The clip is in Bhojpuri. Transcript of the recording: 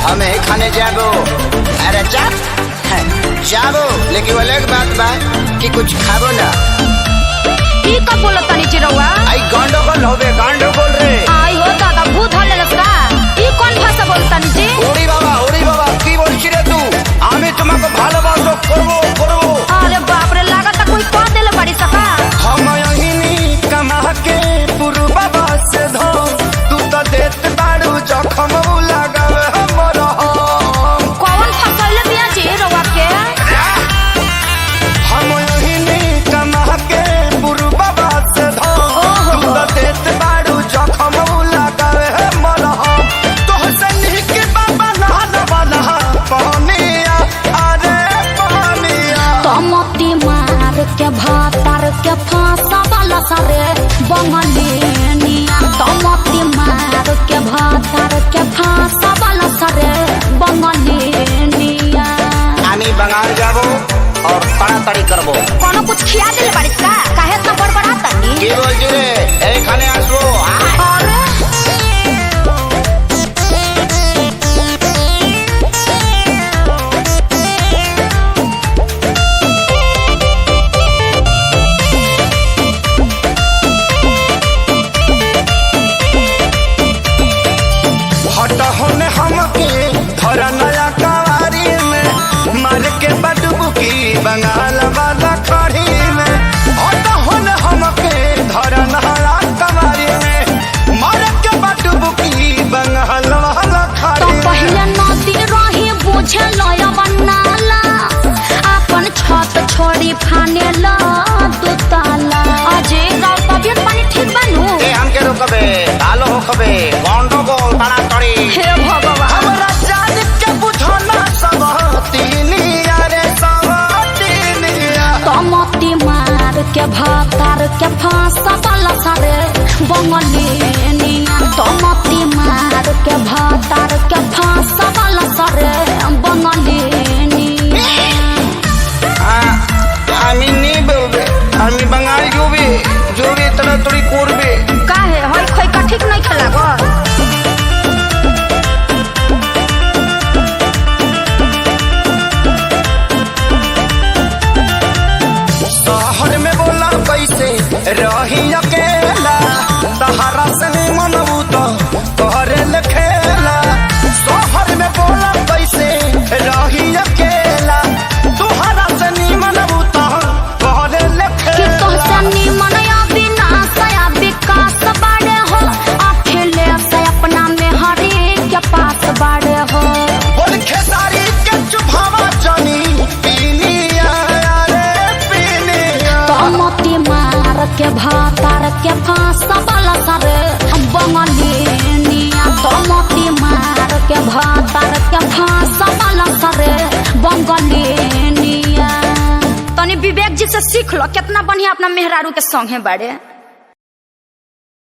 हमें खाने जाबो। अरे जाबो लेकिन वो अलग बात बा कि कुछ खाबो ना। ई कब बोलत तनी चिरौआ? आई गंडगोल होबे, गंडगोल रे। आई हो दादा भूत हल्लेलस का। ई कोन भाषा बोलत तनी जी? ओरी बाबा की बोलছিস রে তুই? আমি তোমাকে ভালোবাসো করব। अरे बाप रे लागत कोई कह देले बड़ी सका। हम यहीनी कमा के पुरबा से धो तू तो देत बाड़ू जखम लगावे हमर हम। कौन फसैले बिया जी रौआ के? हम यहीनी कमा के पुरबा से धो तू तो देत बाड़ू जखम लगावे हमर हम। तोहसे निक बाबा नहाना पानिया, अरे पानिया। तमती मार के भातार के फांसा वाला सरे बंगलिनिया। तमती मार के भातार के फांसा वाला सरे बंगलिनिया। আমি बंगाल जाबो और ताड़ाताड़ी करबो। कोनो कुछ खिया देले बड़ी का? काहे इतना बड़बड़ाता नी? কি বলছিস রে? এইখানে আসবো। अरे हट होने हमके धर नया कवारी में मार के बडुबकी बंगाल वाला खड़ी में। हट होने हमके धर नया कवारी में मार के बडुबकी बंगाल वाला तो खड़ी में। पहले नदी रही बुझे लया बनाला अपन छत छोड़ी फाने ला दू ताला। अजय गाँव तबियत पानी ठीक बनू? ए हमके रोकबे भालो होकबे गंडगोल ताड़ाताड़ी। हे भगवान हमरा जान के बुझना सब तीनिया रे सब तीनिया। तमती मार के भातार के फांसा वाला सरे बंगलिनिया। तमती मार के भातार के फांसा वाला सरे बंगलिनिया। আমি নেই বলবে, আমি বাঙালি জবি তাড়াতাড়ি করবে। काहे होई खोई का ठीक नहीं खेला गो? शहर में बोला कैसे रही अकेला, सहारा से नहीं मनबू तो करे खेला। शहर में बोला कैसे रही अकेला, तुहरा से नहीं मनबू तो करे कि खेला। तोहसे निमन या विनाश या विकास बाड़े हो। अखिलेश अपना में हरी के पास बाड़े हो। बोल खेसारी के चुभावा जानी पीनिया रे पीनिया। तमती मार के भातार के फांसा वाला सरे बंगलिनिया। तमती मार के भातार के फांसा वाला सरे बंगलिनिया। तनी विवेक जी से सीख लो कितना बढ़िया अपना मेहरारू के संग है बाड़े।